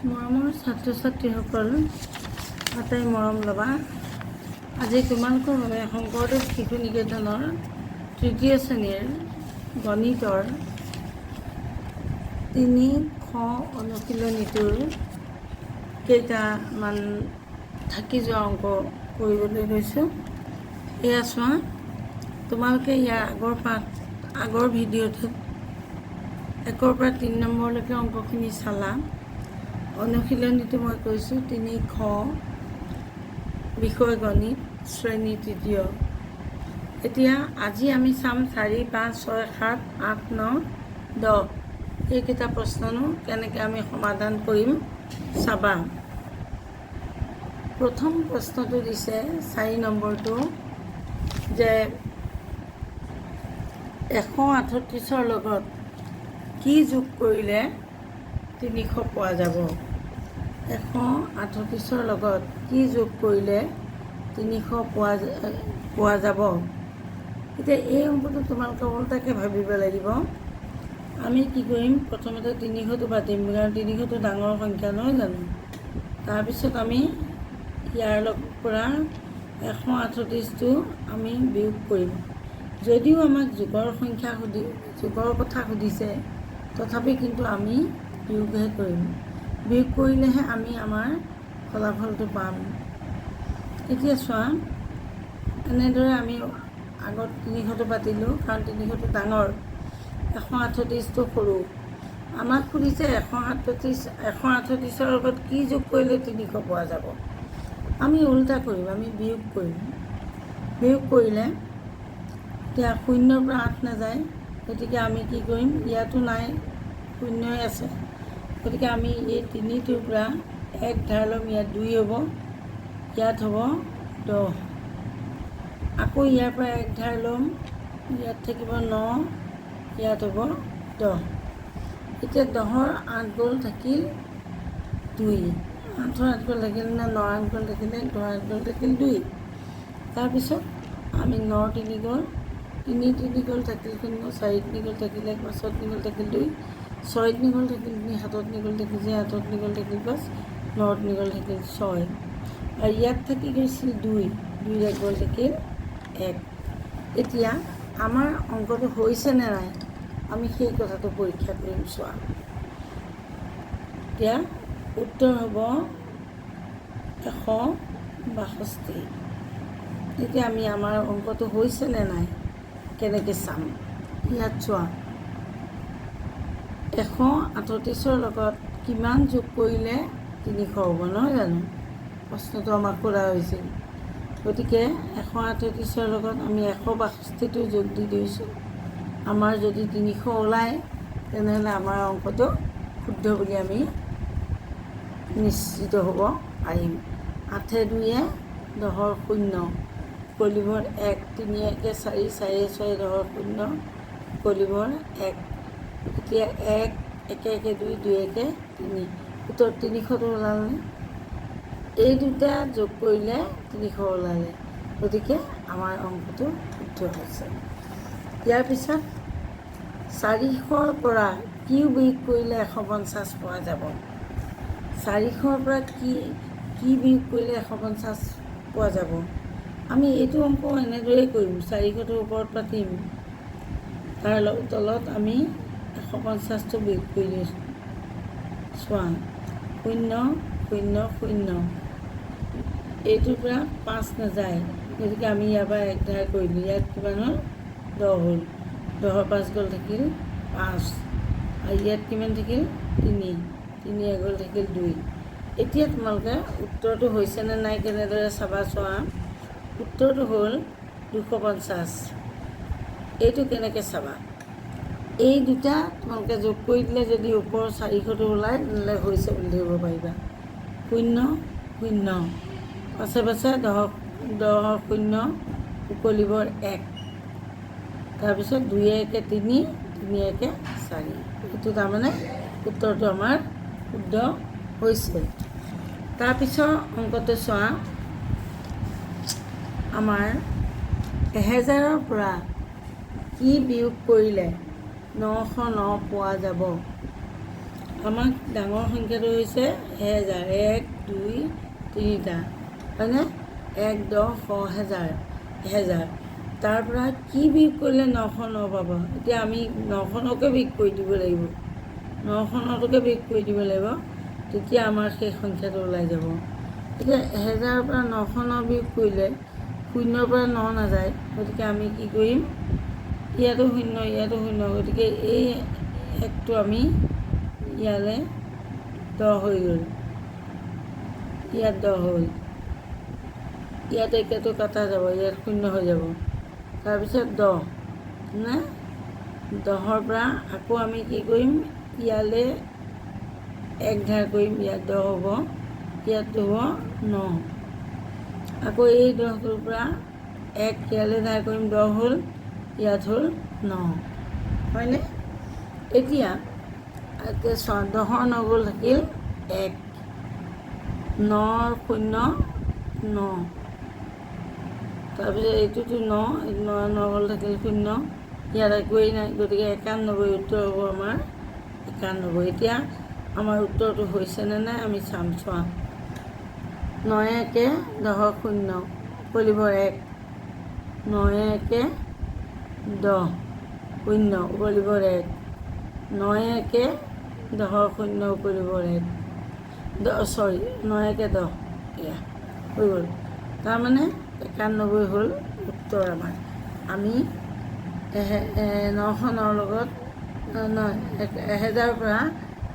মৰমৰ ছাত্ৰ ছাত্ৰীসকল, আটাই মৰম ল'বা। আজি তোমালোকৰ বাবে শংকৰদেৱ শিশু নিকেতনৰ তৃতীয় শ্ৰেণীৰ গণিতৰ ৩খ অনুশীলনীটোৰ কেইটামান থাকি যোৱা অংক কৰিবলৈ লৈছোঁ। এয়া চোৱা, তোমালোকে ইয়াৰ আগৰ ভিডিঅ'টোত 1ৰ পৰা 3 নম্বৰলৈকে অংকখিনি চালা। অনুশীলনীটো মই কৈছোঁ 3খ বিষয় গণিত শ্ৰেণী তৃতীয়। এতিয়া আজি আমি চাম 4, 5, 6, 7, 8, 9, 10 এইকেইটা প্ৰশ্ননো কেনেকৈ আমি সমাধান কৰিম চাবা। প্ৰথম প্ৰশ্নটো দিছে 4 নম্বৰটো যে 138ৰ লগত কি যোগ কৰিলে 300 পোৱা যাব। 138ৰ লগত কি যোগ কৰিলে 300 পোৱা যাব। এতিয়া এই অংকটো তোমালোকে ওলোটাকৈ ভাবিব লাগিব। আমি কি কৰিম, প্ৰথমতে 300টো পাতিম, কাৰণ 300টো ডাঙৰ সংখ্যা নহয় জানো। তাৰপিছত আমি ইয়াৰ পৰা 138টো আমি বিয়োগ কৰিম। যদিও আমাক যোগৰ কথা সুধিছে, তথাপি কিন্তু আমি বিয়োগহে কৰিম। বিয়োগ কৰিলেহে আমি আমাৰ ফলাফলটো পাম। এতিয়া চোৱা, এনেদৰে আমি আগত 300টো পাতিলোঁ, কাৰণ 300টো ডাঙৰ, 138টো সৰু। আমাক সুধিছে 138ৰ লগত কি যোগ কৰিলে 300 পোৱা যাব। আমি ওলোটা কৰিম, আমি বিয়োগ কৰিম। বিয়োগ কৰিলে এতিয়া 0ৰ পৰা 8 নাযায়, গতিকে আমি কি কৰিম, ইয়াতো নাই, 0ই আছে, গতিকে আমি এই 3টোৰ পৰা 1 ধাৰ ল'ম, ইয়াত 2 হ'ব, ইয়াত হ'ব 10। আকৌ ইয়াৰ পৰা 1 ধাৰ ল'ম, ইয়াত থাকিব 9, ইয়াত হ'ব 10। এতিয়া 10ৰ 8 গ'ল, থাকিল 2। 8ৰ 8 গ'ল থাকিল নে 9ৰ 8 গ'ল থাকিলে, 10ৰ 8 গ'ল থাকিল 2। তাৰপিছত আমি 9ৰ 3 গ'ল, 3 গ'ল থাকিল 0, 4 3 গ'ল থাকিল 1, 5ৰ 3 গ'ল থাকিল 2, 6ৰ 3 গ'ল থাকিল 3, 7ৰ 3 গ'ল থাকিল 4, 8ৰ 3 গ'ল থাকিল 5, 9ৰ 3 গ'ল থাকিল 6। আৰু ইয়াত থাকি গৈছিল 2, 2ৰ 1 গ'ল থাকিল 1। এতিয়া আমাৰ অংকটো হৈছে নে নাই, আমি সেই কথাটো পৰীক্ষা কৰিম। চোৱা, এতিয়া উত্তৰ হ'ব 162। এতিয়া আমি আমাৰ অংকটো হৈছে নে নাই কেনেকৈ চাম। ইয়াত চোৱা, 138ৰ লগত কিমান যোগ কৰিলে 300 হ'ব, নহয় জানো। প্ৰশ্নটো আমাক সোধা হৈছিল, গতিকে 138ৰ লগত আমি 162টো যোগ দি দিছোঁ। আমাৰ যদি 300 ওলায়, তেনেহ'লে আমাৰ অংকটো শুদ্ধ বুলি আমি নিশ্চিত হ'ব পাৰিম। 8 2 10ৰ 0, কলিবৰ 1, 3 1 4, 4 6 10ৰ 0, কলিবৰ 1। এতিয়া 1 1 1 2, 2 1 3, উত্তৰ 300টো ওলালে। এই দুটা যোগ কৰিলে 300 ওলালে, গতিকে আমাৰ অংকটো শুদ্ধ হৈছে। ইয়াৰ পিছত 400ৰ পৰা কি বিয়োগ কৰিলে 150 পোৱা যাব। 400ৰ পৰা কি বিয়োগ কৰিলে 150 পোৱা যাব। আমি এইটো অংক এনেদৰেই কৰিম, 400টোৰ ওপৰত পাতিম, তাৰ তলত আমি 150টো বিয়োগ কৰি দিছোঁ। চোৱা, 0 0 0, এইটোৰ পৰা 5 নাযায়, গতিকে আমি ইয়াৰ পৰা 1 ধাৰ কৰিলোঁ, ইয়াত কিমান হ'ল 10 হ'ল, 10ৰ 5 গ'ল থাকিল 5, আৰু ইয়াত কিমান থাকিল 3, 3 1 গ'ল থাকিল 2। এতিয়া তোমালোকে উত্তৰটো হৈছেনে নাই কেনেদৰে চাবা। চোৱা, উত্তৰটো হ'ল 250। এইটো কেনেকৈ চাবা, এই দুটা তোমালোকে যোগ কৰি দিলে যদি ওপৰৰ 400টো ওলায়, তেনেহ'লে হৈছে বুলি ধৰিব পাৰিবা। 0 0, পাছে পাছে 10ৰ 0, উকলিবৰ 1, তাৰপিছত 2 1 3, 3 1 4। এইটো তাৰমানে উত্তৰটো আমাৰ শুদ্ধ হৈছে। তাৰপিছৰ অংকটো চোৱা, আমাৰ 1000ৰ পৰা কি বিয়োগ কৰিলে 909 পোৱা যাব। আমাক ডাঙৰ সংখ্যাটো হৈছে 1000, 1 2 3টা হয়নে? 1 10 100 1000 1000 তাৰ পৰা কি বিয়োগ কৰিলে 909 পাব? এতিয়া আমি 909কে বিয়োগ কৰি দিব লাগিব, 909কে বিয়োগ কৰি দিব লাগিব, তেতিয়া আমাৰ সেই সংখ্যাটো ওলাই যাব। এতিয়া 1000ৰ পৰা 909 বিয়োগ কৰিলে 0ৰ পৰা 9 নাযায়, গতিকে আমি কি কৰিম? ইয়াতো 0 ইয়াতো 0, গতিকে এই একটো আমি ইয়ালৈ 10 হৈ গ'ল, ইয়াত 10 হ'ল, ইয়াত একেটো কটা যাব, ইয়াত 0 হৈ যাব। তাৰপিছত 10 নে 10ৰ পৰা আকৌ আমি কি কৰিম? ইয়ালৈ 1 ধাৰ কৰিম, ইয়াত 10 হ'ব, ইয়াত হ'ব 9। আকৌ এই 10টোৰ পৰা 1 ইয়ালৈ ধাৰ কৰিম, 10 হ'ল, ইয়াত হ'ল 9 হয়নে? এতিয়া 10ৰ 9 গ'ল, থাকিল 1, 9ৰ 0 9, তাৰপিছত এইটোতো 9 9 গ'ল, থাকিল 0, ইয়াত একোৱেই নাই, গতিকে 91 উত্তৰ হ'ব আমাৰ 91। এতিয়া আমাৰ উত্তৰটো হৈছেনে নাই আমি চাম, চোৱা। 9 1 10 0 উপলিভৰ 1, 9 1 10 0 উপলিভৰ 1, 9 1 10 0 উপলিভৰ 1, 9 1 10 এয়া হৈ গ'ল। তাৰমানে 91 হ'ল উত্তৰ আমাৰ। আমি 909ৰ লগত নহয় 1000ৰ পৰা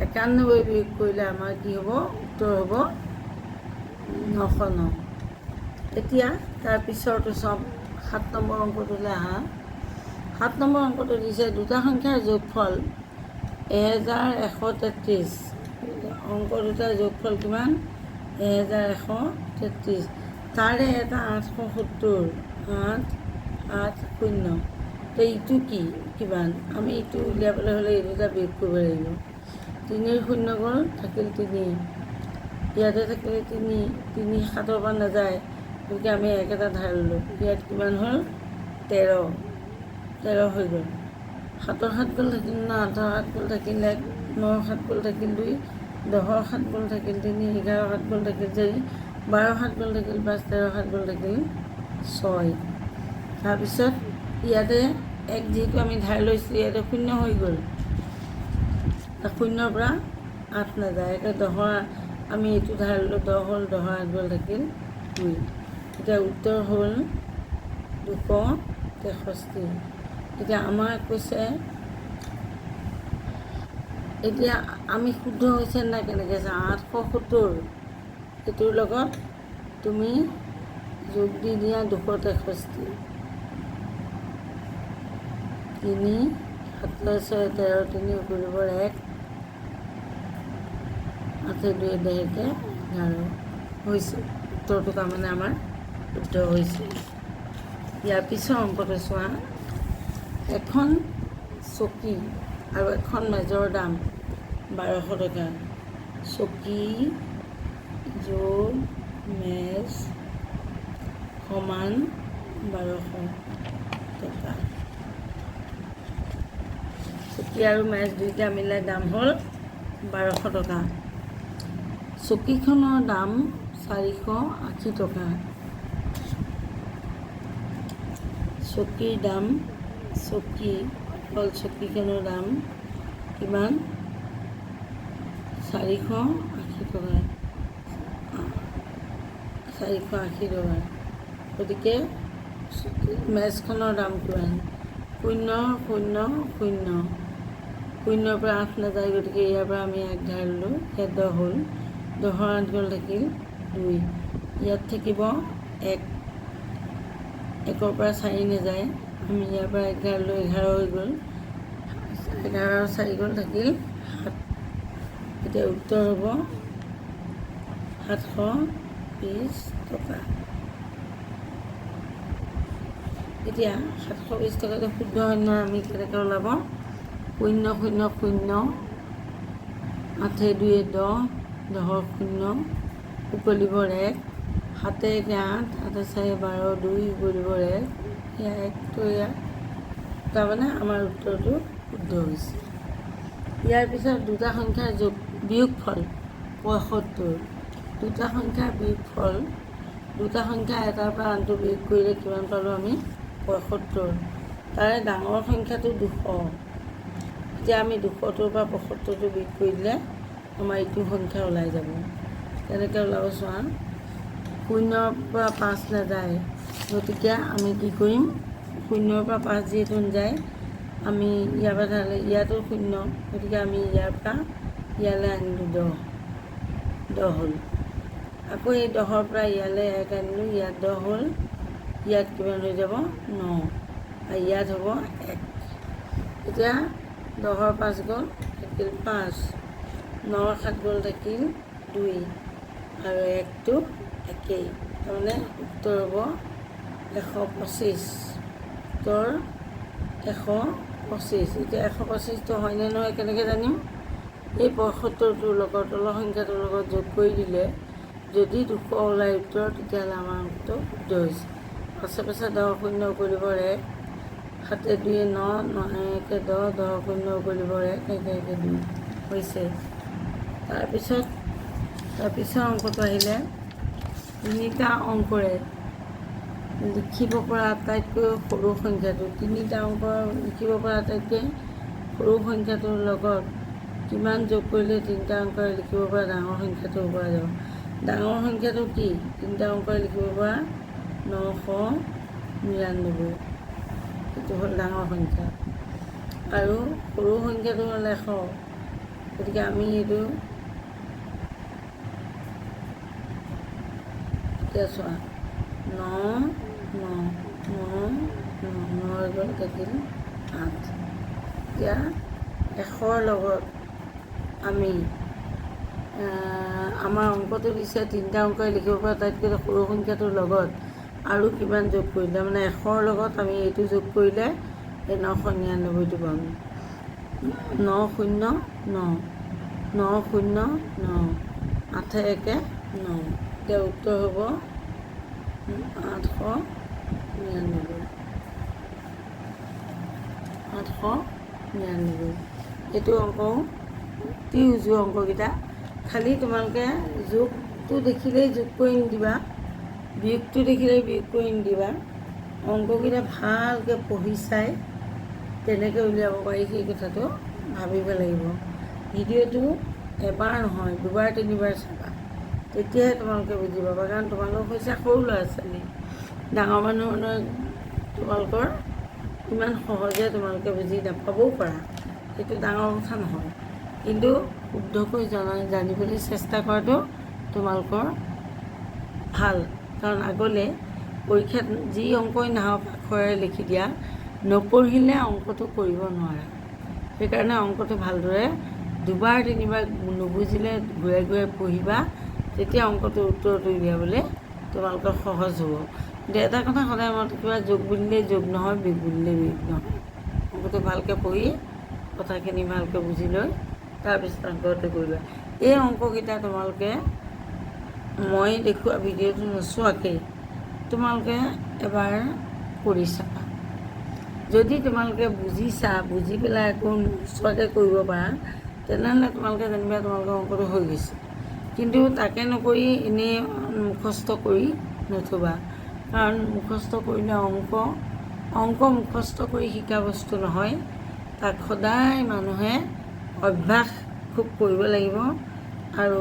91 বিয়োগ কৰিলে আমাৰ কি হ'ব? উত্তৰ হ'ব 909। এতিয়া তাৰ পিছৰটো চাওক, 7 নম্বৰ অংকটোলৈ আহা। 7 নম্বৰ অংকটো দিছে দুটা সংখ্যাৰ যোগফল 1133। অংক দুটাৰ যোগফল কিমান? 1133। তাৰে এটা 870, 8 8 0। তো ইটো কি কিমান? আমি ইটো উলিয়াবলৈ হ'লে এই দুটা বিয়োগ কৰিব লাগিব। 3ৰ 0 গ'ল, থাকিল 3, ইয়াতে থাকিলে 3, 3 7ৰ পৰা নাযায়, গতিকে আমি 1 এটা ধাৰ ল'লোঁ, ইয়াত কিমান হ'ল? 13 13 হৈ গ'ল। 7ৰ 7 গ'ল, থাকিল 9, 8ৰ 7 গ'ল, থাকিল 1, 9ৰ 7 গ'ল, থাকিল 2, 10ৰ 7 গ'ল, থাকিল 3, 11ৰ 7 গ'ল, থাকিল 4, 12ৰ 7 গ'ল, থাকিল 5, 13ৰ 7 গ'ল, থাকিল 6। তাৰপিছত ইয়াতে 1 যিহেতু আমি ধাৰ লৈছিলোঁ, ইয়াতে 0 হৈ গ'ল, 0ৰ পৰা 8 নাযায়, এতিয়া 10ৰ আমি এইটো ধাৰ ল'লোঁ, 10 হ'ল, 10ৰ 8 গ'ল, থাকিল 2। এতিয়া উত্তৰ হ'ল 263। এতিয়া আমাক কৈছে, এতিয়া আমি শুদ্ধ হৈছে নাই কেনেকৈ চাওঁ? 870 এইটোৰ লগত তুমি যোগ দি দিয়া 263, 3 7 6 13 3 উপৰিবৰ 1, 8 2 10 11 হৈছে উত্তৰটো। তাৰমানে আমাৰ উত্তৰ হৈছে। ইয়াৰ পিছৰ অংকটো চোৱা। এখন চকী আৰু এখন মেজৰ দাম 1200 টকা। চকী যোগ মেজ সমান 1200 টকা। চকী আৰু মেজ দুইটা মিলাই দাম হ'ল 1200 টকা। চকীখনৰ দাম 480 টকা। চকীৰ দাম চকীখনৰ দাম কিমান? 480 টকা। 480 টকা। গতিকে মেজখনৰ দাম কিমান? 0 0 0। 0ৰ পৰা 8 নাযায়, গতিকে ইয়াৰ পৰা আমি 1 ধাৰ ল'লোঁ, ইয়াত 10 হ'ল, 10ৰ 8 গ'ল, থাকিল 2, ইয়াত থাকিব 1, 1ৰ পৰা 4 নাযায়, আমি ইয়াৰ পৰা 1 ধাৰ লৈ 11 হৈ গ'ল, 11ৰ 4 গ'ল, থাকিল 7। এতিয়া উত্তৰ হ'ব 720 টকা। এতিয়া 720 টকাটো শুদ্ধ হয় নহয়, আমি কেনেকৈ ওলাব? 0 0 0, 8 2 10, 10ৰ 0 উপলিভৰ 1, 7 1 8, 8 4 12, 2 উপলিভৰ 1, এয়া 1টো এয়া। তাৰমানে আমাৰ উত্তৰটো শুদ্ধ হৈছে। ইয়াৰ পিছত দুটা সংখ্যাৰ বিয়োগফল ৭৫। দুটা সংখ্যাৰ বিয়োগফল, দুটা সংখ্যা এটাৰ পৰা আনটো বিয়োগ কৰিলে কিমান পালোঁ আমি? ৭৫। তাৰে ডাঙৰ সংখ্যাটো ২০০। এতিয়া আমি ২০০টোৰ পৰা ৭৫টো বিয়োগ কৰি দিলে আমাৰ ইটো সংখ্যা ওলাই যাব। তেনেকৈ ওলাব চোৱা। ০ৰ পৰা ৫ নাযায়, গতিকে আমি কি কৰিম? ০ৰ পৰা ৫ যিহেতু নাযায়, আমি ইয়াৰ পৰা ধাৰলে ইয়াতো ০, গতিকে আমি ইয়াৰ পৰা ইয়ালৈ আনিলোঁ ১০ হ'ল। আকৌ এই ১০ৰ পৰা ইয়ালৈ ১ আনিলোঁ, ইয়াত ১০ হ'ল, ইয়াত কিমান হৈ যাব? ৯, আৰু ইয়াত হ'ব ১। এতিয়া ১০ৰ ৫ গ'ল, থাকিল ৫, ৯ৰ ৭ গ'ল, থাকিল ২, আৰু ১টো একেই, তাৰমানে উত্তৰ হ'ব ১২৫। উত্তৰ ১২৫। এতিয়া ১২৫টো হয়নে নহয় কেনেকৈ জানিম? এই ৭৫টোৰ লগত তলৰ সংখ্যাটোৰ লগত যোগ কৰি দিলে যদি ২০০ ওলাই উত্তৰ, তেতিয়াহ'লে আমাৰ অংকটো শুদ্ধ হৈছে। ৫ ৫ ১০, ০ উকলিবৰ ১, ৭ ২ ৯, ৯ ১ ১০, ১০ ০ উকলিবৰ ১, ১ ১ ২ হৈছে। তাৰপিছৰ অংকটো আহিলে তিনিটা অংকৰে লিখিব পৰা আটাইতকৈ সৰু সংখ্যাটো, তিনিটা অংক লিখিব পৰা আটাইতকৈ সৰু সংখ্যাটোৰ লগত কিমান যোগ কৰিলে তিনিটা অংকৰে লিখিব পৰা ডাঙৰ সংখ্যাটো পৰা যাব? ডাঙৰ সংখ্যাটো কি? তিনিটা অংকৰে লিখিব পৰা ৯৯৯, সেইটো হ'ল ডাঙৰ সংখ্যা, আৰু সৰু সংখ্যাটো হ'ল ১০০। গতিকে আমি এইটো এতিয়া চোৱা, ৯ ৯ ৯ ৯ গ'ল, থাকিল ৮। এতিয়া ১০০ৰ লগত আমি আমাৰ অংকটো দিছে তিনিটা অংকই লিখিব পৰা আটাইতকৈ সৰু সংখ্যাটোৰ লগত আৰু কিমান যোগ কৰিলে, তাৰমানে ১০০ৰ লগত আমি এইটো যোগ কৰিলে এই ৯৯৯টো পাম। ৯০৯ ৯০৯, ৮ ১ ৯, এতিয়া উত্তৰ হ'ব ৮৯৯। ৮৯৯। এইটো অংকও অতি উজু অংককেইটা। খালি তোমালোকে যোগটো দেখিলেই যোগ কৰি নিদিবা, বিয়োগটো দেখিলেই বিয়োগ কৰি নিদিবা। অংককেইটা ভালকৈ পঢ়ি চাই তেনেকৈ উলিয়াব পাৰি, সেই কথাটো ভাবিব লাগিব। ভিডিঅ'টো এবাৰ নহয়, দুবাৰ তিনিবাৰ চাবা, তেতিয়াহে তোমালোকে বুজি পাবা। কাৰণ তোমালোক হৈছে সৰু ল'ৰা ছোৱালী, ডাঙৰ মানুহৰ তোমালোকৰ ইমান সহজে তোমালোকে বুজি নাপাবও পাৰা, সেইটো ডাঙৰ কথা নহয়। কিন্তু শুদ্ধকৈ জানিবলৈ চেষ্টা কৰাটো তোমালোকৰ ভাল। কাৰণ আগলৈ পৰীক্ষাত যি অংকই নাহক আখৰেৰে লিখি দিয়া, নপঢ়িলে অংকটো কৰিব নোৱাৰা। সেইকাৰণে অংকটো ভালদৰে দুবাৰ তিনিবাৰ নুবুজিলে ঘূৰাই ঘূৰাই পঢ়িবা, তেতিয়া অংকটোৰ উত্তৰটো উলিয়াবলৈ তোমালোকৰ সহজ হ'ব। কিন্তু এটা কথা সদায় মনত ৰাখিবা, যোগ বুলিলেই যোগ নহয়, বিয়োগ বুলিলেই বিয়োগ নহয়। অংকটো ভালকৈ পঢ়ি কথাখিনি ভালকৈ বুজি লৈ তাৰপিছত অংকটো কৰিবা। এই অংককেইটা তোমালোকে মই দেখুওৱা ভিডিঅ'টো নোচোৱাকৈ তোমালোকে এবাৰ কৰি চাবা। যদি তোমালোকে বুজিছা, বুজি পেলাই একো নোচোৱাকৈ কৰিব পাৰা, তেনেহ'লে তোমালোকে জানিবা তোমালোকৰ অংকটো হৈ গৈছে। কিন্তু তাকে নকৰি এনেই মুখস্থ কৰি নথবা, কাৰণ মুখস্থ কৰিলে অংক মুখস্থ কৰি শিকা বস্তু নহয়, তাক সদায় মানুহে অভ্যাস খুব কৰিব লাগিব আৰু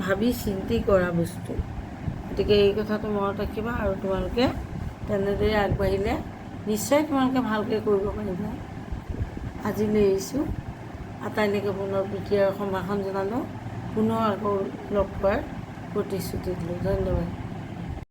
ভাবি চিন্তি কৰা বস্তু। গতিকে এই কথাটো মনত ৰাখিবা, আৰু তোমালোকে তেনেদৰে আগবাঢ়িলে নিশ্চয় তোমালোকে ভালকৈ কৰিব পাৰিবা। আজিলৈ এৰিছোঁ, আটাইলৈকে পুনৰ প্ৰীতি আৰু সম্ভাষণ জনালোঁ। পুনৰ আকৌ লগ পোৱাৰ প্ৰতিশ্ৰুতি দিলোঁ। ধন্যবাদ।